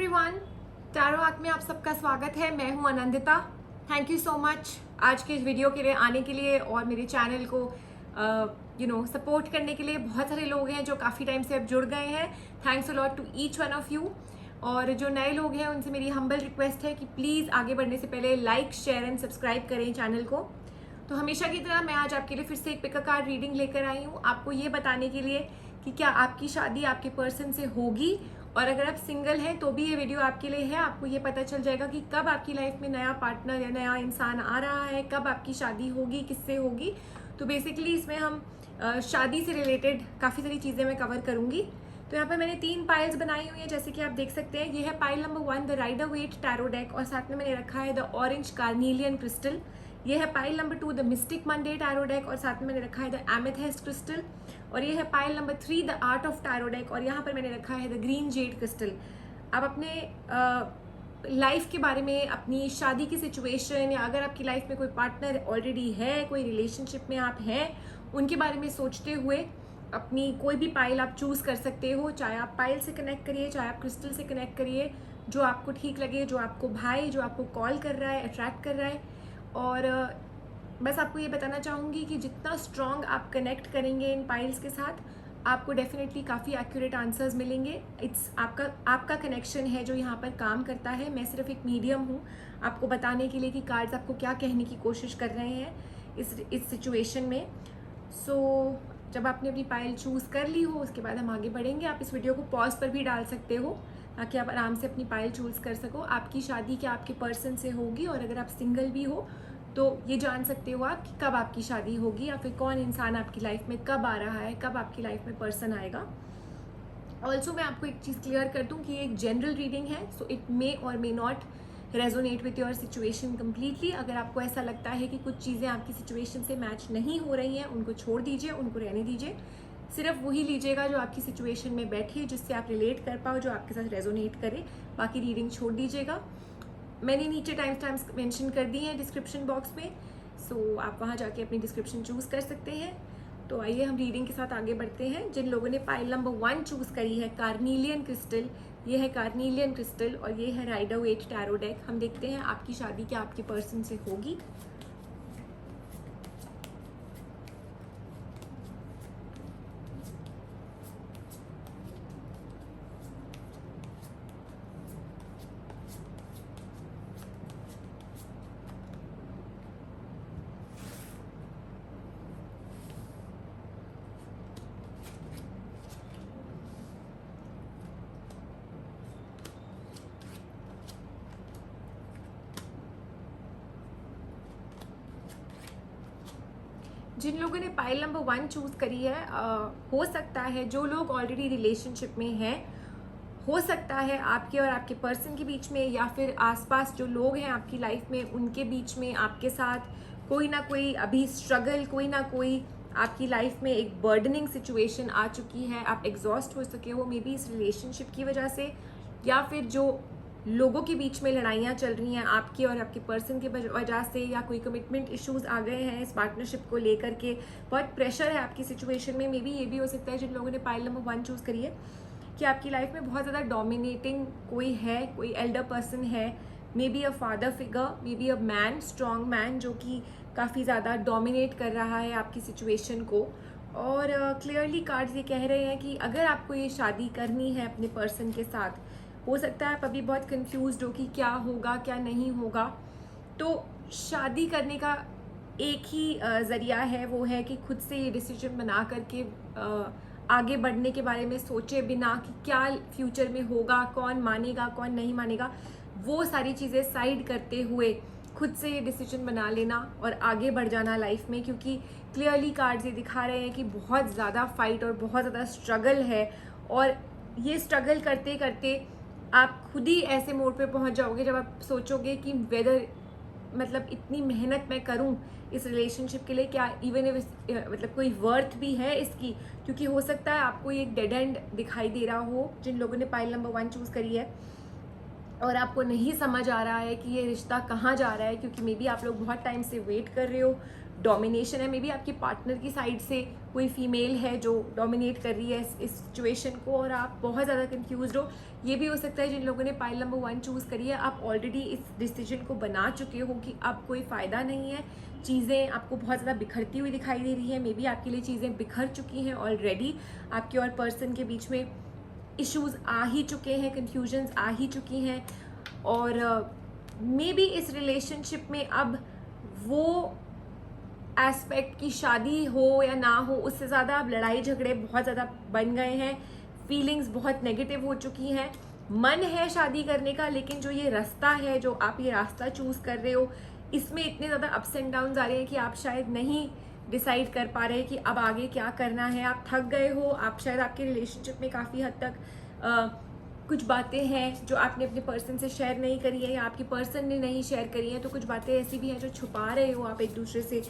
Everyone, tarot arc में आप सबका स्वागत है। मैं हूं Anandita. Thank you so much आज के इस वीडियो के लिए आने के लिए और मेरे चैनल को सपोर्ट करने के लिए। बहुत सारे लोग हैं जो काफ़ी टाइम से अब जुड़ गए हैं। Thanks a lot to each one of you. और जो नए लोग हैं उनसे मेरी हम्बल रिक्वेस्ट है कि प्लीज़ आगे बढ़ने से पहले लाइक, शेयर एंड सब्सक्राइब करें चैनल को। तो हमेशा की तरह मैं आज आपके लिए फिर से एक पिक अ कार्ड रीडिंग लेकर आई हूँ, आपको ये बताने के लिए कि क्या आपकी शादी आपके पर्सन से होगी, और अगर आप सिंगल हैं तो भी ये वीडियो आपके लिए है। आपको ये पता चल जाएगा कि कब आपकी लाइफ में नया पार्टनर या नया इंसान आ रहा है, कब आपकी शादी होगी, किससे होगी। तो बेसिकली इसमें हम शादी से रिलेटेड काफ़ी सारी चीज़ें मैं कवर करूँगी। तो यहाँ पर मैंने 3 पाइल्स बनाई हुई हैं, जैसे कि आप देख सकते हैं। ये है pile number 1 the Rider Waite tarot deck, और साथ में मैंने रखा है द ऑरेंज कार्नीलियन क्रिस्टल। ये है pile number 2 the mystic Monday tarot deck, और साथ में मैंने रखा है द एमेथिस्ट क्रिस्टल। और ये है pile number 3 the art of tarot deck, और यहाँ पर मैंने रखा है द ग्रीन जेड क्रिस्टल। आप अपने लाइफ के बारे में, अपनी शादी की सिचुएशन, या अगर आपकी लाइफ में कोई पार्टनर ऑलरेडी है, कोई रिलेशनशिप में आप हैं, उनके बारे में सोचते हुए अपनी कोई भी पाइल आप चूज़ कर सकते हो। चाहे आप पाइल से कनेक्ट करिए, चाहे आप क्रिस्टल से कनेक्ट करिए, जो आपको ठीक लगे, जो आपको भाए, जो आपको कॉल कर रहा है, अट्रैक्ट कर रहा है। और बस आपको ये बताना चाहूँगी कि जितना स्ट्रॉन्ग आप कनेक्ट करेंगे इन पाइल्स के साथ, आपको डेफिनेटली काफ़ी एक्यूरेट आंसर्स मिलेंगे। इट्स आपका कनेक्शन है जो यहाँ पर काम करता है। मैं सिर्फ एक मीडियम हूँ आपको बताने के लिए कि कार्ड्स आपको क्या कहने की कोशिश कर रहे हैं इस सिचुएशन में। सो जब आपने अपनी पाइल चूज़ कर ली हो, उसके बाद हम आगे बढ़ेंगे। आप इस वीडियो को पॉज पर भी डाल सकते हो ताकि आप आराम से अपनी पाइल चूज़ कर सको। आपकी शादी क्या आपके पर्सन से होगी, और अगर आप सिंगल भी हो तो ये जान सकते हो आप कि कब आपकी शादी होगी, या फिर कौन इंसान आपकी लाइफ में कब आ रहा है, कब आपकी लाइफ में पर्सन आएगा। ऑल्सो मैं आपको एक चीज़ क्लियर कर दूं कि ये एक जनरल रीडिंग है, सो इट मे और may not resonate with your situation completely. अगर आपको ऐसा लगता है कि कुछ चीज़ें आपकी सिचुएशन से मैच नहीं हो रही हैं, उनको छोड़ दीजिए, उनको रहने दीजिए। सिर्फ वही लीजिएगा जो आपकी सिचुएशन में बैठे, जिससे आप रिलेट कर पाओ, जो आपके साथ रेजोनेट करे। बाकी रीडिंग छोड़ दीजिएगा। मैंने नीचे टाइम स्टैम्प्स मेंशन कर दी हैं डिस्क्रिप्शन बॉक्स में, सो आप वहाँ जाके अपनी डिस्क्रिप्शन चूज़ कर सकते हैं। तो आइए हम रीडिंग के साथ आगे बढ़ते हैं। जिन लोगों ने पाइल नंबर 1 चूज़ करी है कार्नीलियन क्रिस्टल, ये है कार्नीलियन क्रिस्टल, और ये है राइडर वेट टैरो डेक। हम देखते हैं आपकी शादी क्या आपके पर्सन से होगी। जिन लोगों ने पाइल नंबर 1 चूज़ करी है, हो सकता है जो लोग ऑलरेडी रिलेशनशिप में हैं, हो सकता है आपके और आपके पर्सन के बीच में, या फिर आसपास जो लोग हैं आपकी लाइफ में, उनके बीच में आपके साथ कोई ना कोई अभी स्ट्रगल, कोई ना कोई आपकी लाइफ में एक बर्डनिंग सिचुएशन आ चुकी है। आप एग्जॉस्ट हो सके हो मे बी इस रिलेशनशिप की वजह से, या फिर जो लोगों के बीच में लड़ाइयाँ चल रही हैं आपके और आपके पर्सन की वजह से, या कोई कमिटमेंट इश्यूज आ गए हैं इस पार्टनरशिप को लेकर के, बहुत प्रेशर है आपकी सिचुएशन में। मे बी ये भी हो सकता है जिन लोगों ने पाइल नंबर 1 चूज़ करी है कि आपकी लाइफ में बहुत ज़्यादा डोमिनेटिंग कोई है, कोई एल्डर पर्सन है, may be a father figure, may be a man, strong man, जो कि काफ़ी ज़्यादा डोमिनेट कर रहा है आपकी सिचुएशन को। और क्लियरली कार्ड्स ये कह रहे हैं कि अगर आपको ये शादी करनी है अपने पर्सन के साथ, हो सकता है आप अभी बहुत कंफ्यूज्ड हो कि क्या होगा क्या नहीं होगा। तो शादी करने का एक ही ज़रिया है, वो है कि खुद से ये डिसीजन बना करके आगे बढ़ने के बारे में सोचे बिना कि क्या फ्यूचर में होगा, कौन मानेगा कौन नहीं मानेगा, वो सारी चीज़ें साइड करते हुए खुद से ये डिसीजन बना लेना और आगे बढ़ जाना लाइफ में। क्योंकि क्लियरली कार्ड्स ये दिखा रहे हैं कि बहुत ज़्यादा फाइट और बहुत ज़्यादा स्ट्रगल है, और ये स्ट्रगल करते करते आप खुद ही ऐसे मोड़ पे पहुंच जाओगे जब आप सोचोगे कि वेदर, मतलब इतनी मेहनत मैं करूं इस रिलेशनशिप के लिए, क्या इवन मतलब कोई वर्थ भी है इसकी। क्योंकि हो सकता है आपको ये एक डेड एंड दिखाई दे रहा हो जिन लोगों ने पाइल नंबर 1 चूज़ करी है, और आपको नहीं समझ आ रहा है कि ये रिश्ता कहाँ जा रहा है। क्योंकि मे बी आप लोग बहुत टाइम से वेट कर रहे हो, डोमिनेशन है, मे बी आपके पार्टनर की साइड से कोई फीमेल है जो डोमिनेट कर रही है इस सिचुएशन को और आप बहुत ज़्यादा कंफ्यूज हो। ये भी हो सकता है जिन लोगों ने पाइल नंबर 1 चूज़ करी है आप ऑलरेडी इस डिसीजन को बना चुके हो कि अब कोई फ़ायदा नहीं है, चीज़ें आपको बहुत ज़्यादा बिखरती हुई दिखाई दे रही है। मे बी आपके लिए चीज़ें बिखर चुकी हैं ऑलरेडी, आपके और पर्सन के बीच में इश्यूज आ ही चुके हैं, कन्फ्यूजन्स आ ही चुकी हैं और मे बी इस रिलेशनशिप में अब वो एस्पेक्ट की शादी हो या ना हो उससे ज़्यादा अब लड़ाई झगड़े बहुत ज़्यादा बन गए हैं, फीलिंग्स बहुत नेगेटिव हो चुकी हैं। मन है शादी करने का लेकिन जो ये रास्ता है, जो आप ये रास्ता चूज़ कर रहे हो, इसमें इतने ज़्यादा अप्स एंड डाउन्स आ रहे हैं कि आप शायद नहीं डिसाइड कर पा रहे कि अब आगे क्या करना है। आप थक गए हो, आप शायद आपके रिलेशनशिप में काफ़ी हद तक कुछ बातें हैं जो आपने अपने पर्सन से शेयर नहीं करी है या आपके पर्सन ने नहीं शेयर करी हैं, तो कुछ बातें ऐसी भी हैं जो छुपा रहे हो आप एक दूसरे से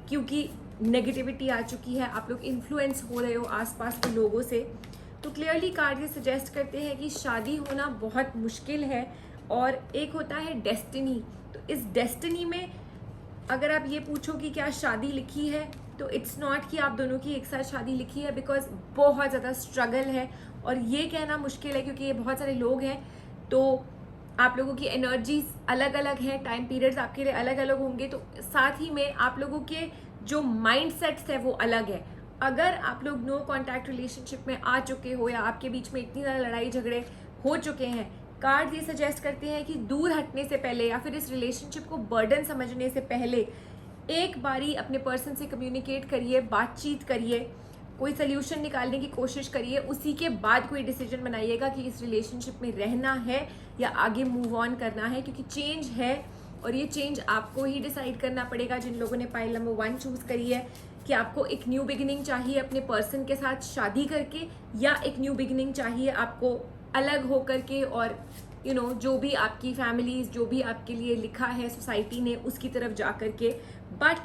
क्योंकि नेगेटिविटी आ चुकी है, आप लोग इन्फ्लुएंस हो रहे हो आसपास के लोगों से। तो क्लियरली कार्ड ये सजेस्ट करते हैं कि शादी होना बहुत मुश्किल है और एक होता है डेस्टिनी। तो इस डेस्टिनी में अगर आप ये पूछो कि क्या शादी लिखी है, तो इट्स नॉट कि आप दोनों की एक साथ शादी लिखी है, बिकॉज बहुत ज़्यादा स्ट्रगल है और ये कहना मुश्किल है क्योंकि ये बहुत सारे लोग हैं, तो आप लोगों की एनर्जीज अलग अलग हैं, टाइम पीरियड्स आपके लिए अलग अलग होंगे, तो साथ ही में आप लोगों के जो माइंड सेट्स है वो अलग है। अगर आप लोग नो कॉन्टैक्ट रिलेशनशिप में आ चुके हो या आपके बीच में इतनी ज़्यादा लड़ाई झगड़े हो चुके हैं, कार्ड ये सजेस्ट करते हैं कि दूर हटने से पहले या फिर इस रिलेशनशिप को बर्डन समझने से पहले एक बारी अपने पर्सन से कम्युनिकेट करिए, बातचीत करिए, कोई सल्यूशन निकालने की कोशिश करिए, उसी के बाद कोई डिसीजन बनाइएगा कि इस रिलेशनशिप में रहना है या आगे मूव ऑन करना है, क्योंकि चेंज है और ये चेंज आपको ही डिसाइड करना पड़ेगा। जिन लोगों ने पाइल नंबर 1 चूज़ करी है कि आपको एक न्यू बिगिनिंग चाहिए अपने पर्सन के साथ शादी करके या एक न्यू बिगिनिंग चाहिए आपको अलग हो करके और जो भी आपकी फैमिलीज, जो भी आपके लिए लिखा है सोसाइटी ने उसकी तरफ जा करके। बट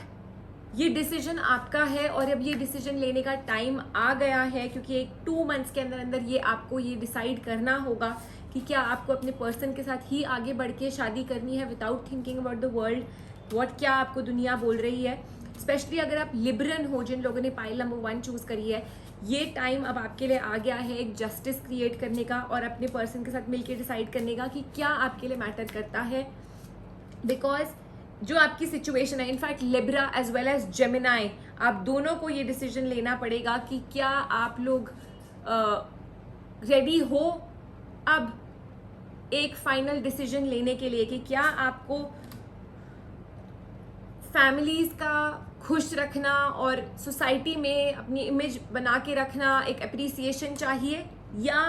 ये डिसीजन आपका है और अब ये डिसीजन लेने का टाइम आ गया है, क्योंकि एक 2 मंथ्स के अंदर अंदर ये आपको ये डिसाइड करना होगा कि क्या आपको अपने पर्सन के साथ ही आगे बढ़ के शादी करनी है without thinking about the world what क्या आपको दुनिया बोल रही है। स्पेशली अगर आप लिबरन हो, जिन लोगों ने पाइल नंबर 1 चूज़ करी है, ये टाइम अब आपके लिए आ गया है एक जस्टिस क्रिएट करने का और अपने पर्सन के साथ मिलकर डिसाइड करने का कि क्या आपके लिए मैटर करता है। बिकॉज जो आपकी सिचुएशन है, in fact Libra as well as Gemini, आप दोनों को ये डिसीजन लेना पड़ेगा कि क्या आप लोग रेडी हो अब एक फाइनल डिसीजन लेने के लिए कि क्या आपको फैमिलीज का खुश रखना और सोसाइटी में अपनी इमेज बना के रखना, एक अप्रिसिएशन चाहिए, या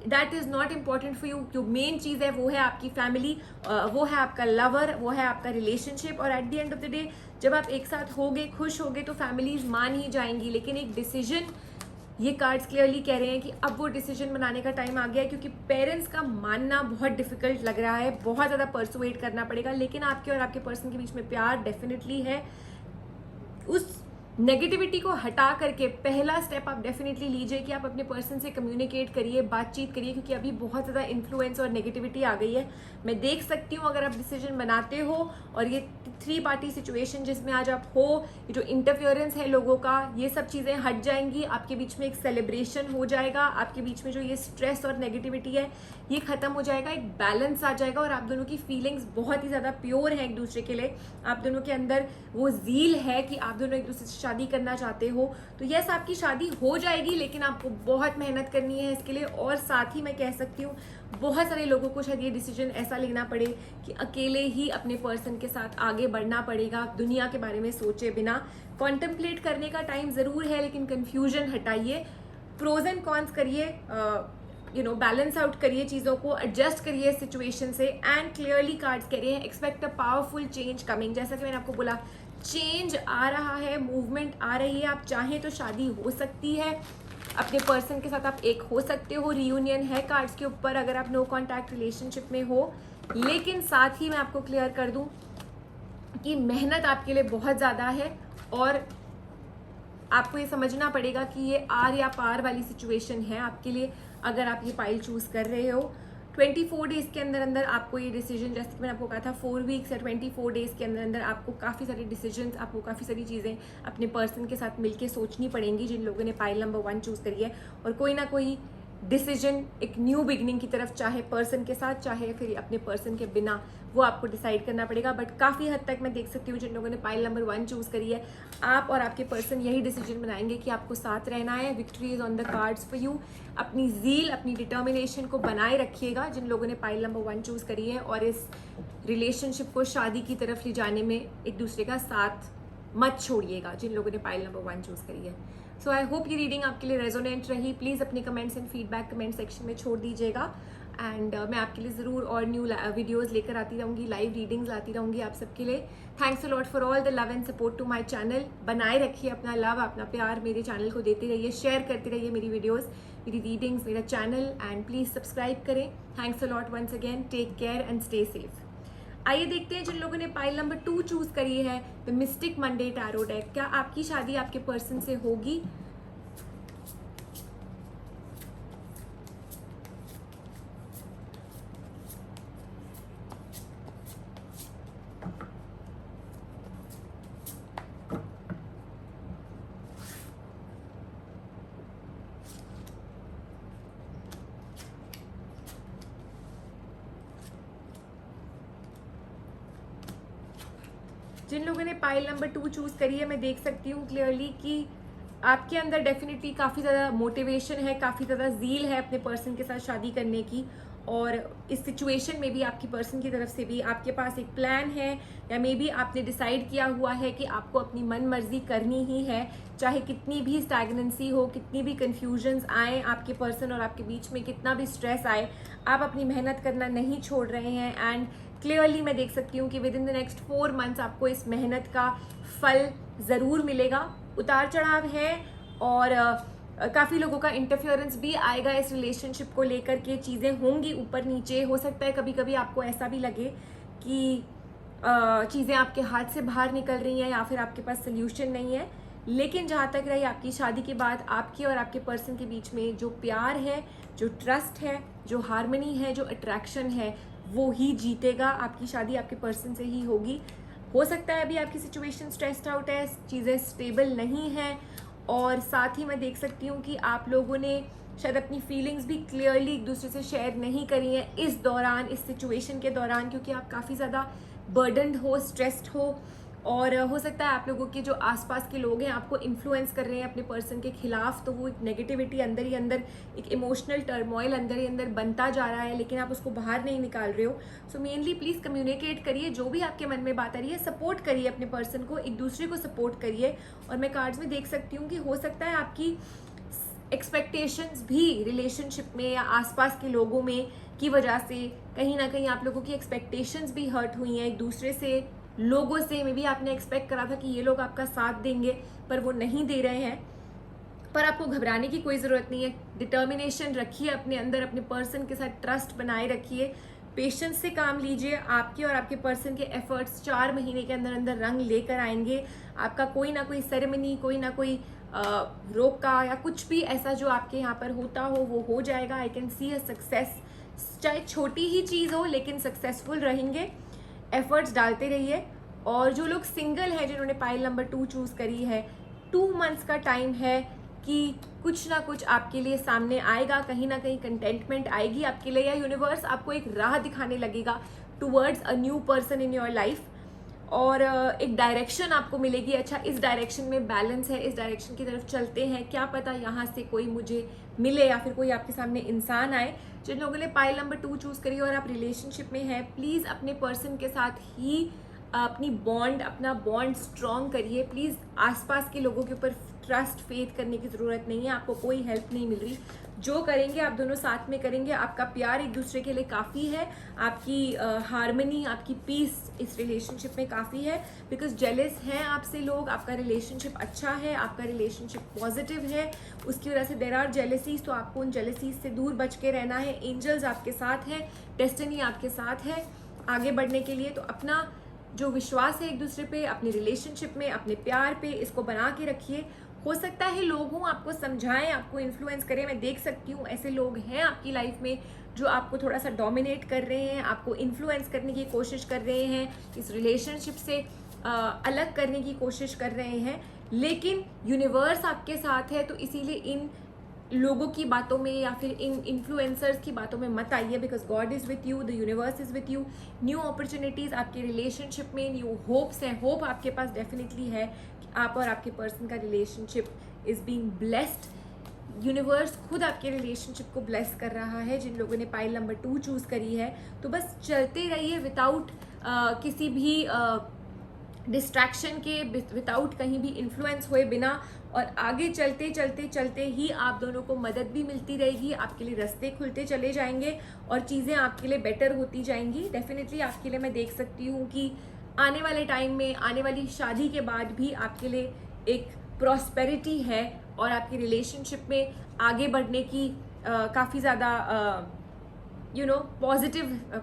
that is not important for you. जो मेन चीज़ है वो है आपकी फैमिली, वो है आपका लवर, वो है आपका रिलेशनशिप। और at the end of the day जब आप एक साथ होगे, खुश होगे, तो फैमिलीज मान ही जाएंगी। लेकिन एक डिसीजन, ये कार्ड्स क्लियरली कह रहे हैं कि अब वो डिसीजन बनाने का टाइम आ गया है, क्योंकि पेरेंट्स का मानना बहुत डिफिकल्ट लग रहा है, बहुत ज़्यादा परसुएट करना पड़ेगा। लेकिन आपके और आपके पर्सन के बीच में प्यार डेफिनेटली है। उस नेगेटिविटी को हटा करके पहला स्टेप आप डेफिनेटली लीजिए कि आप अपने पर्सन से कम्युनिकेट करिए, बातचीत करिए, क्योंकि अभी बहुत ज़्यादा इन्फ्लुएंस और नेगेटिविटी आ गई है। मैं देख सकती हूँ अगर आप डिसीजन बनाते हो और ये 3 पार्टी सिचुएशन जिसमें आज आप हो, ये जो इंटरफेरेंस है लोगों का, ये सब चीज़ें हट जाएंगी, आपके बीच में एक सेलिब्रेशन हो जाएगा, आपके बीच में जो ये स्ट्रेस और नेगेटिविटी है ये खत्म हो जाएगा, एक बैलेंस आ जाएगा और आप दोनों की फीलिंग्स बहुत ही ज़्यादा प्योर है एक दूसरे के लिए। आप दोनों के अंदर वो ज़ील है कि आप दोनों एक दूसरे से शादी करना चाहते हो। तो यस, आपकी शादी हो जाएगी, लेकिन आपको बहुत मेहनत करनी है इसके लिए। और साथ ही मैं कह सकती हूँ बहुत सारे लोगों को शायद ये डिसीजन ऐसा लेना पड़े कि अकेले ही अपने पर्सन के साथ आगे बढ़ना पड़ेगा, दुनिया के बारे में सोचे बिना। कॉन्टेम्पलेट करने का टाइम ज़रूर है, लेकिन कन्फ्यूजन हटाइए, प्रोज एंड कॉन्स करिए, बैलेंस आउट करिए चीज़ों को, एडजस्ट करिए सिचुएशन से। एंड क्लियरली कार्ड्स कह रहे हैं expect a powerful change coming. जैसा कि मैंने आपको बोला, चेंज आ रहा है, मूवमेंट आ रही है। आप चाहें तो शादी हो सकती है, अपने पर्सन के साथ आप एक हो सकते हो, रियूनियन है कार्ड्स के ऊपर अगर आप नो कॉन्टैक्ट रिलेशनशिप में हो। लेकिन साथ ही मैं आपको क्लियर कर दूं कि मेहनत आपके लिए बहुत ज़्यादा है और आपको ये समझना पड़ेगा कि ये आर या पार वाली सिचुएशन है आपके लिए अगर आप ये पाइल चूज़ कर रहे हो। 24 डेज़ के अंदर अंदर आपको ये डिसीजन, जैसे कि मैंने आपको कहा था 4 वीक्स या 24 डेज़ के अंदर अंदर आपको काफ़ी सारे डिसीजंस, आपको काफ़ी सारी चीज़ें अपने पर्सन के साथ मिलके सोचनी पड़ेंगी जिन लोगों ने पाइल नंबर 1 चूज़ करी है। और कोई ना कोई डिसीजन एक न्यू बिगनिंग की तरफ, चाहे पर्सन के साथ चाहे फिर अपने पर्सन के बिना, वो आपको डिसाइड करना पड़ेगा। बट काफ़ी हद तक मैं देख सकती हूँ जिन लोगों ने पाइल नंबर 1 चूज़ करी है, आप और आपके पर्सन यही डिसीजन बनाएंगे कि आपको साथ रहना है। Victory is on the cards for you. अपनी ज़ील, अपनी डिटर्मिनेशन को बनाए रखिएगा जिन लोगों ने पाइल नंबर 1 चूज़ करी है, और इस रिलेशनशिप को शादी की तरफ ले जाने में एक दूसरे का साथ मत छोड़िएगा जिन लोगों ने पाइल नंबर 1 चूज़ करी है। सो आई होप ये रीडिंग आपके लिए रेजोनेंट रही। प्लीज़ अपने comments and feedback comment section में छोड़ दीजिएगा। एंड मैं आपके लिए ज़रूर और न्यू वीडियोज़ लेकर आती रहूँगी, लाइव रीडिंग्स लाती रहूँगी आप सबके लिए। Thanks a lot for all the love and support to my channel. बनाए रखिए अपना लव, अपना प्यार मेरे चैनल को देते रहिए, शेयर करते रहिए मेरी वीडियोज़, मेरी रीडिंग्स, मेरा चैनल, एंड प्लीज़ सब्सक्राइब करें। Thanks a lot once again. Take care and stay safe. आइए देखते हैं जिन लोगों ने पाइल नंबर 2 चूज़ करी है, the mystic Monday tarot deck. क्या आपकी शादी आपके पर्सन से होगी? जिन लोगों ने पाइल नंबर 2 चूज़ करी है, मैं देख सकती हूँ क्लियरली कि आपके अंदर डेफिनेटली काफ़ी ज़्यादा मोटिवेशन है, काफ़ी ज़्यादा ज़ील है अपने पर्सन के साथ शादी करने की। और इस सिचुएशन में भी आपकी पर्सन की तरफ से भी आपके पास एक प्लान है, या मे बी आपने डिसाइड किया हुआ है कि आपको अपनी मन मर्जी करनी ही है, चाहे कितनी भी स्टैग्नेंसी हो, कितनी भी कन्फ्यूजन्स आए आपके पर्सन और आपके बीच में, कितना भी स्ट्रेस आए, आप अपनी मेहनत करना नहीं छोड़ रहे हैं। एंड क्लियरली मैं देख सकती हूँ कि with in the next 4 months आपको इस मेहनत का फल ज़रूर मिलेगा। उतार चढ़ाव है और काफ़ी लोगों का इंटरफेरेंस भी आएगा इस रिलेशनशिप को लेकर के, चीज़ें होंगी ऊपर नीचे। हो सकता है कभी कभी आपको ऐसा भी लगे कि चीज़ें आपके हाथ से बाहर निकल रही हैं या फिर आपके पास सोल्यूशन नहीं है। लेकिन जहाँ तक रही आपकी शादी के बाद आपके और आपके पर्सन के बीच में जो प्यार है, जो ट्रस्ट है, जो हार्मनी है, जो अट्रैक्शन है, वो ही जीतेगा। आपकी शादी आपके पर्सन से ही होगी। हो सकता है अभी आपकी सिचुएशन स्ट्रेस्ड आउट है, चीज़ें स्टेबल नहीं हैं, और साथ ही मैं देख सकती हूँ कि आप लोगों ने शायद अपनी फीलिंग्स भी क्लियरली एक दूसरे से शेयर नहीं करी हैं इस दौरान, इस सिचुएशन के दौरान, क्योंकि आप काफ़ी ज़्यादा बर्डनड हो, स्ट्रेस्ड हो। और हो सकता है आप लोगों के जो आसपास के लोग हैं आपको इन्फ्लुएंस कर रहे हैं अपने पर्सन के खिलाफ, तो वो एक नेगेटिविटी अंदर ही अंदर, एक इमोशनल टर्मोइल अंदर ही अंदर बनता जा रहा है, लेकिन आप उसको बाहर नहीं निकाल रहे हो। सो मेनली प्लीज़ कम्युनिकेट करिए, जो भी आपके मन में बात आ रही है, सपोर्ट करिए अपने पर्सन को, एक दूसरे को सपोर्ट करिए। और मैं कार्ड्स में देख सकती हूँ कि हो सकता है आपकी एक्सपेक्टेशंस भी रिलेशनशिप में या आसपास के लोगों में की वजह से कहीं ना कहीं आप लोगों की एक्सपेक्टेशंस भी हर्ट हुई हैं एक दूसरे से, लोगों से। मे बी आपने एक्सपेक्ट करा था कि ये लोग आपका साथ देंगे, पर वो नहीं दे रहे हैं। पर आपको घबराने की कोई ज़रूरत नहीं है। डिटर्मिनेशन रखिए अपने अंदर, अपने पर्सन के साथ ट्रस्ट बनाए रखिए, पेशेंस से काम लीजिए। आपके और आपके पर्सन के एफर्ट्स 4 महीने के अंदर अंदर रंग लेकर आएंगे। आपका कोई ना कोई सेरेमनी, कोई ना कोई रोका या कुछ भी ऐसा जो आपके यहाँ पर होता हो, वो हो जाएगा। I can see a success, चाहे छोटी ही चीज़ हो लेकिन सक्सेसफुल रहेंगे। एफर्ट्स डालते रहिए। और जो लोग सिंगल है, जिन्होंने पाइल नंबर 2 चूज़ करी है, 2 मंथ्स का टाइम है कि कुछ ना कुछ आपके लिए सामने आएगा, कहीं ना कहीं कंटेंटमेंट आएगी आपके लिए, या यूनिवर्स आपको एक राह दिखाने लगेगा towards a new person in your life. और एक डायरेक्शन आपको मिलेगी, अच्छा इस डायरेक्शन में बैलेंस है, इस डायरेक्शन की तरफ चलते हैं, क्या पता यहाँ से कोई मुझे मिले या फिर कोई आपके सामने इंसान आए। जिन लोगों ने पाइल नंबर 2 चूज़ करी और आप रिलेशनशिप में हैं, प्लीज़ अपने पर्सन के साथ ही अपना बॉन्ड स्ट्रॉन्ग करिए। प्लीज़ आसपास के लोगों के ऊपर ट्रस्ट, फेथ करने की ज़रूरत नहीं है। आपको कोई हेल्प नहीं मिल रही, जो करेंगे आप दोनों साथ में करेंगे। आपका प्यार एक दूसरे के लिए काफ़ी है, आपकी हार्मनी, आपकी पीस इस रिलेशनशिप में काफ़ी है। बिकॉज जेलस हैं आपसे लोग, आपका रिलेशनशिप अच्छा है, आपका रिलेशनशिप पॉजिटिव है, उसकी वजह से देर आर जेलसीज, तो आपको उन जेलसीज से दूर बच के रहना है। एंजल्स आपके साथ हैं, डेस्टिनी आपके साथ है आगे बढ़ने के लिए। तो अपना जो विश्वास है एक दूसरे पे, अपने रिलेशनशिप में, अपने प्यार पे, इसको बना के रखिए। हो सकता है लोग हों आपको समझाएं, आपको इन्फ्लुएंस करें। मैं देख सकती हूँ ऐसे लोग हैं आपकी लाइफ में जो आपको थोड़ा सा डोमिनेट कर रहे हैं, आपको इन्फ्लुएंस करने की कोशिश कर रहे हैं, इस रिलेशनशिप से अलग करने की कोशिश कर रहे हैं। लेकिन यूनिवर्स आपके साथ है, तो इसीलिए इन लोगों की बातों में या फिर इन इन्फ्लुएंसर्स की बातों में मत आइए, because God is with you, the universe is with you. New opportunities आपके रिलेशनशिप में, न्यू होप्स हैं। होप आपके पास डेफिनेटली है कि आप और आपके पर्सन का relationship is being blessed. Universe खुद आपके रिलेशनशिप को ब्लेस कर रहा है। जिन लोगों ने पाइल नंबर 2 चूज़ करी है, तो बस चलते रहिए विदाउट किसी भी डिस्ट्रैक्शन के, विदाउट कहीं भी इन्फ्लुएंस हुए बिना, और आगे चलते चलते चलते ही आप दोनों को मदद भी मिलती रहेगी, आपके लिए रास्ते खुलते चले जाएंगे और चीज़ें आपके लिए बेटर होती जाएंगी। डेफिनेटली आपके लिए मैं देख सकती हूँ कि आने वाले टाइम में, आने वाली शादी के बाद भी आपके लिए एक प्रॉस्पेरिटी है और आपकी रिलेशनशिप में आगे बढ़ने की काफ़ी ज़्यादा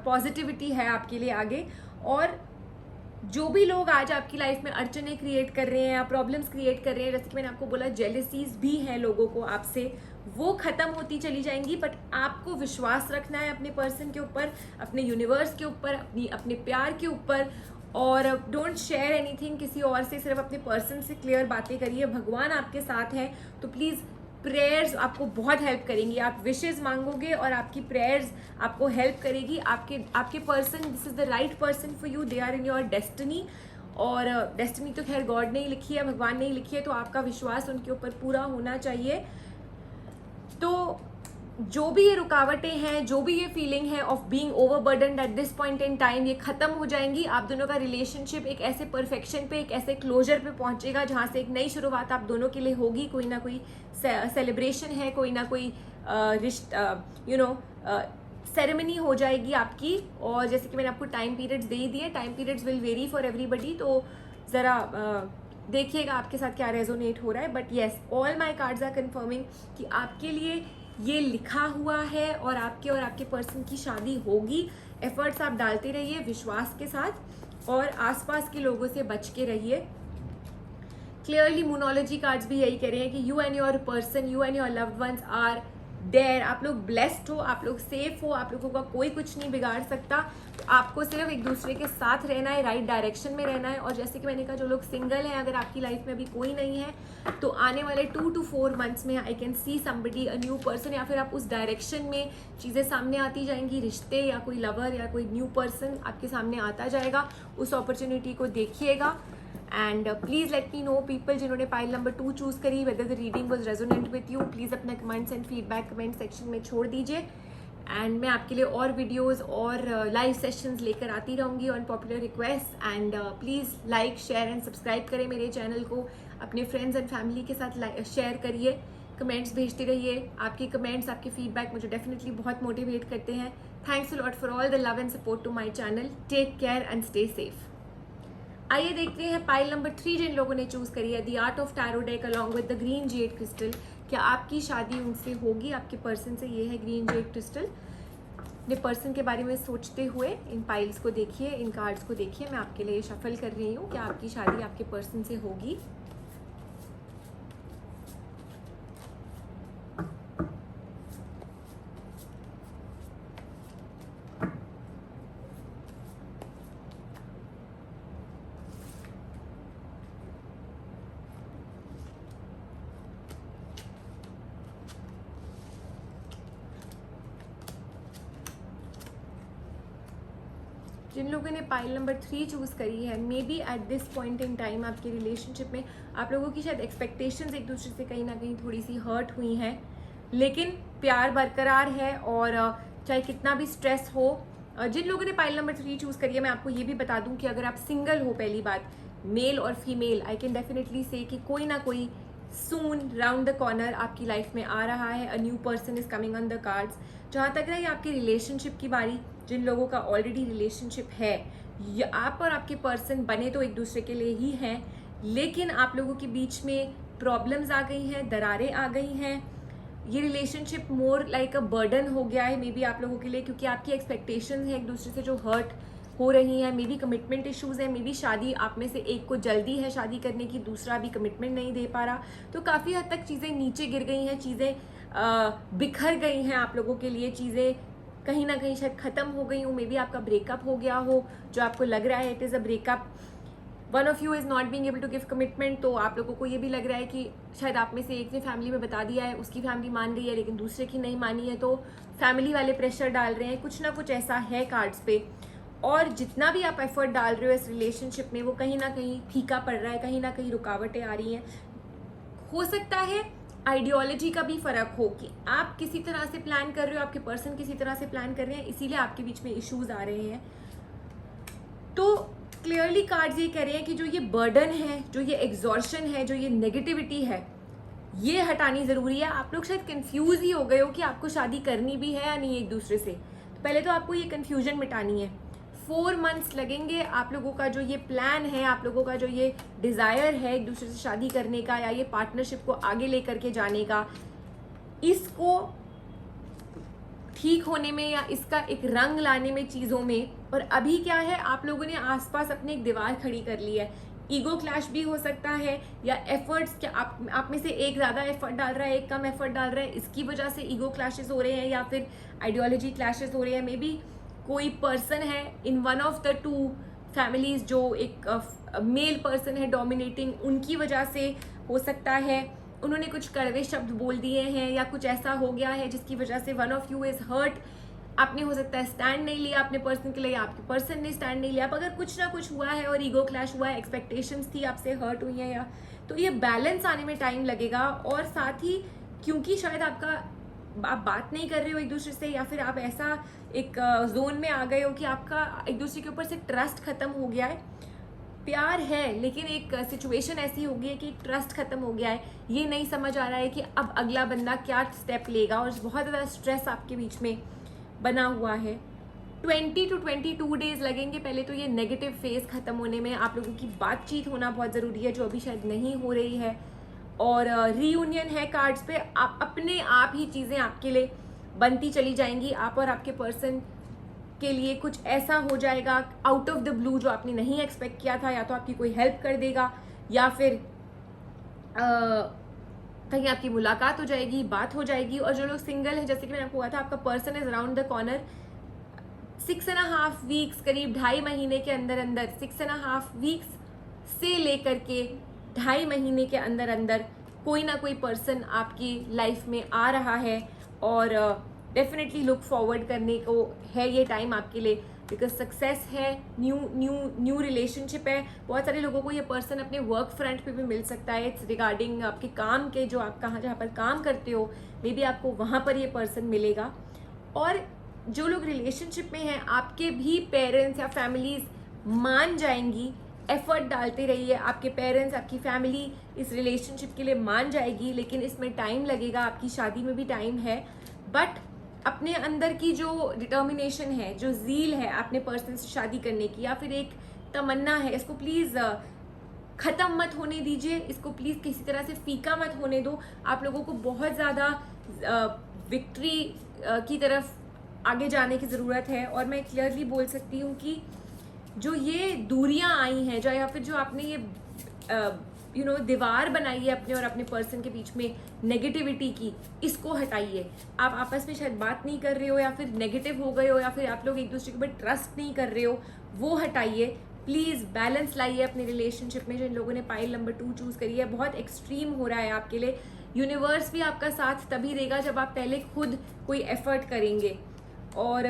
पॉजिटिविटी है आपके लिए आगे। और जो भी लोग आज आपकी लाइफ में अड़चने क्रिएट कर रहे हैं या प्रॉब्लम्स क्रिएट कर रहे हैं, जैसे कि मैंने आपको बोला जेलसीज भी हैं लोगों को आपसे, वो ख़त्म होती चली जाएंगी। बट आपको विश्वास रखना है अपने पर्सन के ऊपर, अपने यूनिवर्स के ऊपर, अपने प्यार के ऊपर। और डोंट शेयर एनीथिंग किसी और से, सिर्फ अपने पर्सन से क्लियर बातें करिए। भगवान आपके साथ हैं, तो प्लीज़ प्रेयर्स आपको बहुत हेल्प करेंगी। आप विशेज़ मांगोगे और आपकी प्रेयर्स आपको हेल्प करेगी। आपके person, this is the right person for you, they are in your destiny. और डेस्टिनी तो खैर गॉड ने ही लिखी है, भगवान ने ही लिखी है, तो आपका विश्वास उनके ऊपर पूरा होना चाहिए। तो जो भी ये रुकावटें हैं, जो भी ये फीलिंग है of being overburdened at this point in time, ये खत्म हो जाएंगी। आप दोनों का रिलेशनशिप एक ऐसे परफेक्शन पे, एक ऐसे क्लोजर पे पहुंचेगा जहां से एक नई शुरुआत आप दोनों के लिए होगी। कोई ना कोई सेलिब्रेशन है, कोई ना कोई सेरेमनी हो जाएगी आपकी। और जैसे कि मैंने आपको टाइम पीरियड्स दे ही दिए, time periods will very for everybody, तो ज़रा देखिएगा आपके साथ क्या रेजोनेट हो रहा है। But yes, all my cards are confirming कि आपके लिए ये लिखा हुआ है और आपके पर्सन की शादी होगी। एफर्ट्स आप डालते रहिए विश्वास के साथ और आसपास के लोगों से बच के रहिए। क्लियरली मोनोलॉजी कार्ड्स भी यही कह रहे हैं कि you and your person, you and your loved ones are there. आप लोग ब्लेस्ड हो, आप लोग सेफ हो, आप लोगों का कोई कुछ नहीं बिगाड़ सकता। तो आपको सिर्फ एक दूसरे के साथ रहना है, राइट डायरेक्शन में रहना है। और जैसे कि मैंने कहा, जो लोग सिंगल हैं, अगर आपकी लाइफ में अभी कोई नहीं है, तो आने वाले 2 to 4 मंथ्स में I can see somebody, a new person, या फिर आप उस डायरेक्शन में चीज़ें सामने आती जाएंगी, रिश्ते या कोई लवर या कोई न्यू पर्सन आपके सामने आता जाएगा। उस अपॉर्चुनिटी को देखिएगा। And please let me know people जिन्होंने पाइल नंबर 2 चूज़ करी, whether the reading was resonant with you. Please अपना comments and feedback comment section में छोड़ दीजिए। एंड मैं आपके लिए और वीडियोस और लाइव सेशंस लेकर आती रहूँगी on popular request. And please like, share and subscribe करें मेरे चैनल को, अपने फ्रेंड्स एंड फैमिली के साथ शेयर करिए, कमेंट्स भेजते रहिए। आपके कमेंट्स, आपके फीडबैक मुझे डेफिनेटली बहुत मोटिवेट करते हैं। Thanks a lot for all the love and support to my channel. Take care and stay safe. आइए देखते हैं पाइल नंबर 3 जिन लोगों ने चूज़ करी है, the art of tarot deck along with the green Z crystal. क्या आपकी शादी उनसे होगी, आपके पर्सन से? ये है ग्रीन जेड क्रिस्टल। अपने पर्सन के बारे में सोचते हुए इन पाइल्स को देखिए, इन कार्ड्स को देखिए। मैं आपके लिए शफल कर रही हूँ। क्या आपकी शादी आपके पर्सन से होगी? जिन लोगों ने पाइल नंबर 3 चूज़ करी है, may be eight this point in time आपकी रिलेशनशिप में आप लोगों की शायद एक्सपेक्टेशंस एक दूसरे से कहीं ना कहीं थोड़ी सी हर्ट हुई हैं, लेकिन प्यार बरकरार है। और चाहे कितना भी स्ट्रेस हो, जिन लोगों ने पाइल नंबर 3 चूज़ करी है, मैं आपको ये भी बता दूं कि अगर आप सिंगल हो, पहली बात, मेल और फीमेल, आई कैन डेफिनेटली से कि कोई ना कोई सून राउंड द कॉर्नर आपकी लाइफ में आ रहा है। अ new person is coming on the cards. जहाँ तक रही आपकी रिलेशनशिप की बारी, जिन लोगों का ऑलरेडी रिलेशनशिप है, या आप और आपके पर्सन बने तो एक दूसरे के लिए ही हैं, लेकिन आप लोगों के बीच में प्रॉब्लम्स आ गई हैं, दरारें आ गई हैं। ये relationship more like a burden हो गया है मे बी आप लोगों के लिए, क्योंकि आपकी एक्सपेक्टेशंस हैं एक दूसरे से जो हर्ट हो रही हैं। मे बी कमिटमेंट इश्यूज हैं, मे बी शादी आप में से एक को जल्दी है शादी करने की, दूसरा अभी कमिटमेंट नहीं दे पा रहा। तो काफ़ी हद तक चीज़ें नीचे गिर गई हैं, चीज़ें बिखर गई हैं आप लोगों के लिए, चीज़ें कहीं ना कहीं शायद ख़त्म हो गई हूँ, मे बी आपका ब्रेकअप हो गया हो, जो आपको लग रहा है it is a breakup, one of you is not being able to give commitment, तो आप लोगों को ये भी लग रहा है कि शायद आप में से एक ने फैमिली में बता दिया है, उसकी फैमिली मान गई है लेकिन दूसरे की नहीं मानी है, तो फैमिली वाले प्रेशर डाल रहे हैं, कुछ ना कुछ ऐसा है कार्ड्स पे। और जितना भी आप एफर्ट डाल रहे हो इस रिलेशनशिप में वो कहीं ना कहीं फीका पड़ रहा है, कहीं ना कहीं रुकावटें आ रही हैं। हो सकता है आइडियोलॉजी का भी फर्क हो कि आप किसी तरह से प्लान कर रहे हो, आपके पर्सन किसी तरह से प्लान कर रहे हैं, इसीलिए आपके बीच में इश्यूज आ रहे हैं। तो क्लियरली कार्ड्स ये कह रहे हैं कि जो ये बर्डन है, जो ये एग्जॉर्शन है, जो ये नेगेटिविटी है, ये हटानी ज़रूरी है। आप लोग शायद कंफ्यूज ही हो गए हो कि आपको शादी करनी भी है या नहीं एक दूसरे से। तो पहले तो आपको ये कन्फ्यूजन मिटानी है। 4 मंथ्स लगेंगे आप लोगों का जो ये प्लान है, आप लोगों का जो ये डिज़ायर है एक दूसरे से शादी करने का या ये पार्टनरशिप को आगे लेकर के जाने का, इसको ठीक होने में या इसका एक रंग लाने में चीज़ों में। और अभी क्या है, आप लोगों ने आसपास अपने एक दीवार खड़ी कर ली है। ईगो क्लैश भी हो सकता है या एफर्ट्स, क्या आप में से एक ज़्यादा एफर्ट डाल रहा है, एक कम एफर्ट डाल रहा है, इसकी वजह से ईगो क्लैशेस हो रहे हैं या फिर आइडियोलॉजी क्लैशेस हो रहे हैं। मे बी कोई पर्सन है in one of the 2 families जो एक मेल पर्सन है डोमिनेटिंग, उनकी वजह से हो सकता है उन्होंने कुछ कड़वे शब्द बोल दिए हैं या कुछ ऐसा हो गया है जिसकी वजह से one of you is hurt. आपने हो सकता है स्टैंड नहीं लिया अपने पर्सन के लिए, आपके पर्सन ने स्टैंड नहीं लिया। अब अगर कुछ ना कुछ हुआ है और ईगो क्लैश हुआ है, एक्सपेक्टेशंस थी आपसे हर्ट हुई हैं या, तो ये बैलेंस आने में टाइम लगेगा। और साथ ही क्योंकि शायद आप बात नहीं कर रहे हो एक दूसरे से या फिर आप ऐसा एक जोन में आ गए हो कि आपका एक दूसरे के ऊपर से ट्रस्ट खत्म हो गया है। प्यार है लेकिन एक सिचुएशन ऐसी हो गई है कि ट्रस्ट खत्म हो गया है, ये नहीं समझ आ रहा है कि अब अगला बंदा क्या स्टेप लेगा, और बहुत ज़्यादा स्ट्रेस आपके बीच में बना हुआ है। 20 to 22 डेज लगेंगे पहले तो ये नेगेटिव फेज खत्म होने में। आप लोगों की बातचीत होना बहुत ज़रूरी है जो अभी शायद नहीं हो रही है। और रीयूनियन है कार्ड्स पे, आप अपने आप ही चीज़ें आपके लिए बनती चली जाएंगी। आप और आपके पर्सन के लिए कुछ ऐसा हो जाएगा आउट ऑफ द ब्लू जो आपने नहीं एक्सपेक्ट किया था, या तो आपकी कोई हेल्प कर देगा या फिर कहीं आपकी मुलाकात हो जाएगी, बात हो जाएगी। और जो लोग सिंगल हैं, जैसे कि मैंने आपको कहा था, आपका person is around the corner. 6.5 weeks, करीब 2.5 महीने के अंदर अंदर, 6.5 वीक्स से लेकर के 2.5 महीने के अंदर अंदर कोई ना कोई पर्सन आपकी लाइफ में आ रहा है। और डेफिनेटली लुक फॉरवर्ड करने को है ये टाइम आपके लिए, बिकॉज सक्सेस है, न्यू रिलेशनशिप है। बहुत सारे लोगों को ये पर्सन अपने वर्क फ्रंट पे भी मिल सकता है। इट्स रिगार्डिंग आपके काम के, जो आप जहाँ पर काम करते हो, मे बी आपको वहाँ पर ये पर्सन मिलेगा। और जो लोग रिलेशनशिप में हैं, आपके भी पेरेंट्स या फैमिलीज मान जाएंगी। एफर्ट डालते रहिए, आपके पेरेंट्स, आपकी फैमिली इस रिलेशनशिप के लिए मान जाएगी, लेकिन इसमें टाइम लगेगा। आपकी शादी में भी टाइम है, बट अपने अंदर की जो डिटर्मिनेशन है, जो ज़ील है अपने पर्सन से शादी करने की, या फिर एक तमन्ना है, इसको प्लीज़ ख़त्म मत होने दीजिए। इसको प्लीज़ किसी तरह से फीका मत होने दो। आप लोगों को बहुत ज़्यादा विक्ट्री की तरफ आगे जाने की ज़रूरत है। और मैं क्लियरली बोल सकती हूँ कि जो ये दूरियां आई हैं, जो या फिर जो आपने ये दीवार बनाई है अपने और अपने पर्सन के बीच में नेगेटिविटी की, इसको हटाइए। आप आपस में शायद बात नहीं कर रहे हो, या फिर नेगेटिव हो गए हो, या फिर आप लोग एक दूसरे के ऊपर ट्रस्ट नहीं कर रहे हो, वो हटाइए। प्लीज़ बैलेंस लाइए अपने रिलेशनशिप में। जिन लोगों ने पाइल नंबर 2 चूज़ करी है, बहुत एक्सट्रीम हो रहा है आपके लिए। यूनिवर्स भी आपका साथ तभी देगा जब आप पहले खुद कोई एफर्ट करेंगे। और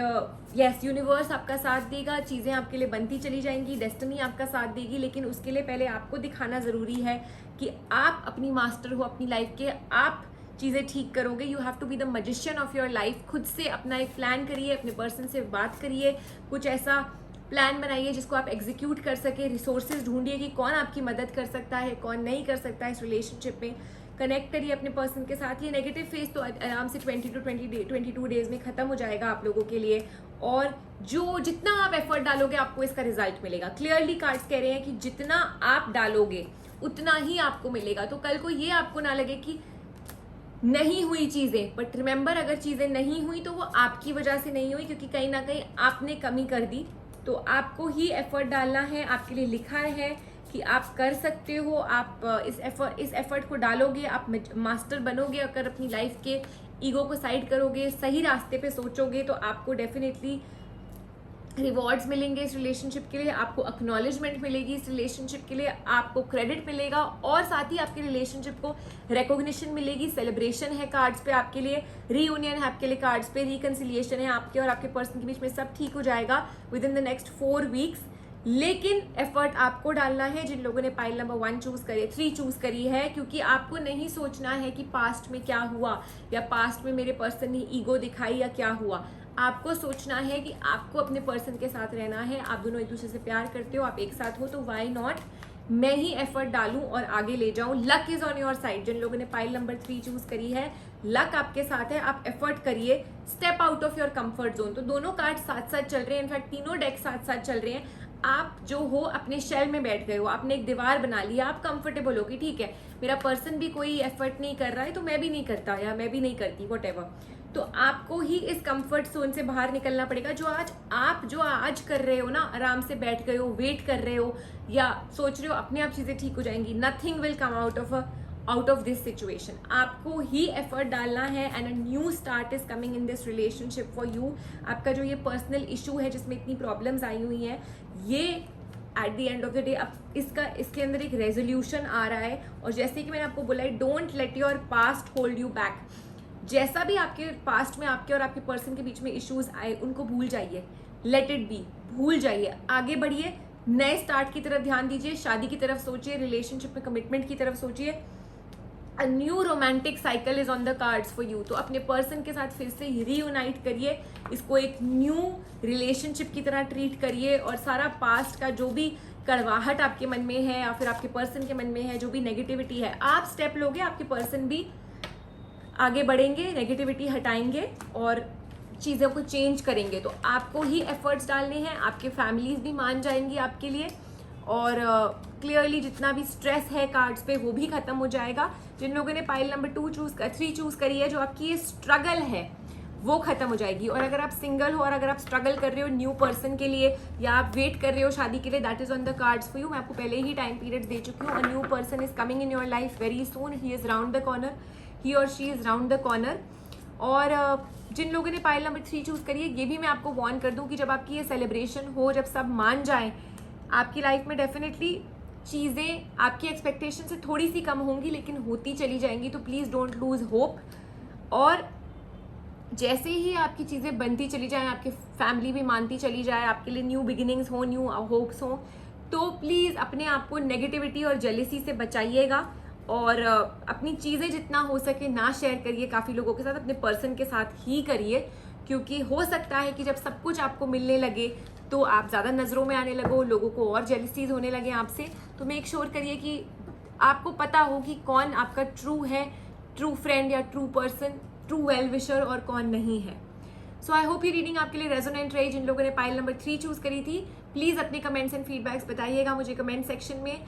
यस, यूनिवर्स आपका साथ देगा, चीज़ें आपके लिए बनती चली जाएंगी, डेस्टिनी आपका साथ देगी। लेकिन उसके लिए पहले आपको दिखाना ज़रूरी है कि आप अपनी मास्टर हो अपनी लाइफ के, आप चीज़ें ठीक करोगे। You have to be the magician of your life. खुद से अपना एक प्लान करिए, अपने पर्सन से बात करिए, कुछ ऐसा प्लान बनाइए जिसको आप एग्जीक्यूट कर सके। रिसोर्सेज ढूंढिए कि कौन आपकी मदद कर सकता है, कौन नहीं कर सकता है इस रिलेशनशिप में। कनेक्ट करिए अपने पर्सन के साथ। ये नेगेटिव फेज तो आराम से 22 डेज में ख़त्म हो जाएगा आप लोगों के लिए। और जितना आप एफर्ट डालोगे, आपको इसका रिजल्ट मिलेगा। क्लियरली कार्ड्स कह रहे हैं कि जितना आप डालोगे उतना ही आपको मिलेगा। तो कल को ये आपको ना लगे कि नहीं हुई चीज़ें, बट रिमेंबर, अगर चीज़ें नहीं हुई तो वो आपकी वजह से नहीं हुई, क्योंकि कहीं ना कहीं आपने कमी कर दी। तो आपको ही एफर्ट डालना है। आपके लिए लिखा है कि आप कर सकते हो। आप इस एफर्ट को डालोगे, आप मास्टर बनोगे अगर अपनी लाइफ के ईगो को साइड करोगे, सही रास्ते पे सोचोगे, तो आपको डेफिनेटली रिवॉर्ड्स मिलेंगे इस रिलेशनशिप के लिए, आपको एक्नॉलेजमेंट मिलेगी इस रिलेशनशिप के लिए, आपको क्रेडिट मिलेगा और साथ ही आपके रिलेशनशिप को रिकॉग्निशन मिलेगी। सेलिब्रेशन है कार्ड्स पे आपके लिए, रीयूनियन है आपके लिए कार्ड्स पे, रिकंसिलिएशन है आपके और आपके पर्सन के बीच में, सब ठीक हो जाएगा with in the next 4 weeks. लेकिन एफर्ट आपको डालना है जिन लोगों ने पाइल नंबर 1 चूज करी, 3 चूज करी है, क्योंकि आपको नहीं सोचना है कि पास्ट में क्या हुआ या पास्ट में मेरे पर्सन ने ईगो दिखाई या क्या हुआ। आपको सोचना है कि आपको अपने पर्सन के साथ रहना है, आप दोनों एक दूसरे से प्यार करते हो, आप एक साथ हो, तो वाई नॉट मैं ही एफर्ट डालूं और आगे ले जाऊं। Luck is on your side. जिन लोगों ने पाइल नंबर 3 चूज करी है, लक आपके साथ है, आप एफर्ट करिए, step out of your comfort zone. तो दोनों कार्ड साथ साथ चल रहे हैं, इनफैक्ट तीनों डेक साथ साथ चल रहे हैं। आप जो हो अपने शेल में बैठ गए हो, आपने एक दीवार बना लिया, आप कंफर्टेबल हो कि ठीक है मेरा पर्सन भी कोई एफर्ट नहीं कर रहा है तो मैं भी नहीं करता या मैं भी नहीं करती, व्हाटएवर। तो आपको ही इस कंफर्ट जोन से बाहर निकलना पड़ेगा। जो आज कर रहे हो ना, आराम से बैठ गए हो, वेट कर रहे हो या सोच रहे हो अपने आप चीजें ठीक हो जाएंगी, nothing will come out of this situation. आपको ही एफर्ट डालना है and a new start is coming in this relationship for you. आपका जो ये पर्सनल इशू है जिसमें इतनी प्रॉब्लम्स आई हुई हैं, ये at the end of the day अब इसके अंदर एक रेजोल्यूशन आ रहा है। और जैसे कि मैंने आपको बोला है, don't let your past hold you back. जैसा भी आपके पास्ट में आपके और आपके पर्सन के बीच में इश्यूज आए, उनको भूल जाइए, लेट इट बी, भूल जाइए, आगे बढ़िए, नए स्टार्ट की तरफ ध्यान दीजिए, शादी की तरफ सोचिए, रिलेशनशिप में कमिटमेंट की तरफ सोचिए। A new romantic cycle is on the cards for you. तो अपने पर्सन के साथ फिर से रीयूनाइट करिए, इसको एक न्यू रिलेशनशिप की तरह ट्रीट करिए और सारा पास्ट का जो भी कड़वाहट आपके मन में है या फिर आपके पर्सन के मन में है, जो भी नेगेटिविटी है, आप स्टेप लोगे, आपके पर्सन भी आगे बढ़ेंगे, नेगेटिविटी हटाएंगे और चीज़ों को चेंज करेंगे। तो आपको ही एफर्ट्स डालने हैं, आपके फैमिलीज भी मान जाएंगी आपके लिए और क्लियरली जितना भी स्ट्रेस है कार्ड्स पे वो भी खत्म हो जाएगा। जिन लोगों ने पाइल नंबर 3 चूज करी है, जो आपकी ये स्ट्रगल है वो खत्म हो जाएगी। और अगर आप सिंगल हो और अगर आप स्ट्रगल कर रहे हो न्यू पर्सन के लिए या आप वेट कर रहे हो शादी के लिए, that is on the cards for you. मैं आपको पहले ही टाइम पीरियड दे चुकी हूँ। A new person is coming in your life very soon, he is round the corner, he और she is round the corner. और जिन लोगों ने पाइल नंबर 3 चूज करी है, ये भी मैं आपको वार्न कर दूं कि जब आपकी ये सेलिब्रेशन हो, जब सब मान जाएं, आपकी लाइफ में डेफिनेटली चीज़ें आपकी एक्सपेक्टेशन से थोड़ी सी कम होंगी लेकिन होती चली जाएंगी। तो प्लीज़ डोंट लूज होप। और जैसे ही आपकी चीज़ें बनती चली जाएं, आपकी फैमिली भी मानती चली जाए, आपके लिए न्यू बिगिनिंग्स हो, न्यू होप्स हो, तो प्लीज़ अपने आप को नेगेटिविटी और जेलिसी से बचाइएगा और अपनी चीज़ें जितना हो सके ना शेयर करिए काफ़ी लोगों के साथ, अपने पर्सन के साथ ही करिए, क्योंकि हो सकता है कि जब सब कुछ आपको मिलने लगे तो आप ज़्यादा नज़रों में आने लगो, लोगों को और जेलिसीज होने लगे आपसे। तो मेक श्योर करिए कि आपको पता हो कि कौन आपका ट्रू है, ट्रू फ्रेंड या true person, true well wisher और कौन नहीं है। सो आई होप ये रीडिंग आपके लिए रेजोनेंट रही। जिन लोगों ने पाइल नंबर 3 चूज करी थी, प्लीज़ अपने कमेंट्स एंड फीडबैक्स बताइएगा मुझे कमेंट सेक्शन में।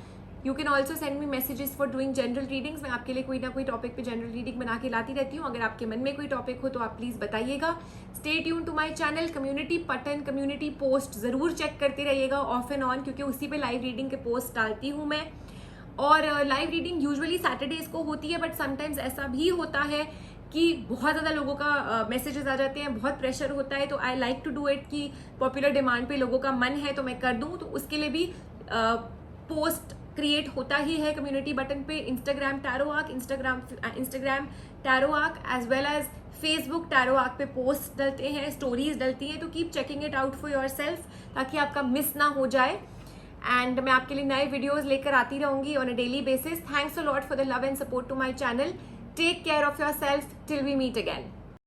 You can also send me messages for doing general readings. मैं आपके लिए कोई ना कोई टॉपिक पे जनरल रीडिंग बना के लाती रहती हूँ। अगर आपके मन में कोई टॉपिक हो तो आप प्लीज़ बताइएगा। Stay tune to my channel. Community button, community post ज़रूर चेक करते रहिएगा ऑफ एंड ऑन, क्योंकि उसी पे लाइव रीडिंग के पोस्ट डालती हूँ मैं। और लाइव रीडिंग यूजुअली सैटरडेज को होती है, बट समटाइम्स ऐसा भी होता है कि बहुत ज़्यादा लोगों का मैसेजेस आ जाते हैं, बहुत प्रेशर होता है, तो I like to do it कि पॉपुलर डिमांड पे लोगों का मन है तो मैं कर दूँ। तो उसके लिए भी पोस्ट क्रिएट होता ही है कम्युनिटी बटन पे। Instagram Tarot Arc, Instagram Tarot Arc as well as Facebook Tarot Arc पे पोस्ट डलते हैं, स्टोरीज डलती हैं। तो keep checking it out for yourself ताकि आपका मिस ना हो जाए। एंड मैं आपके लिए नए वीडियोस लेकर आती रहूंगी on a daily basis. Thanks a lot for the love and support to my channel. Take care of yourself till we meet again.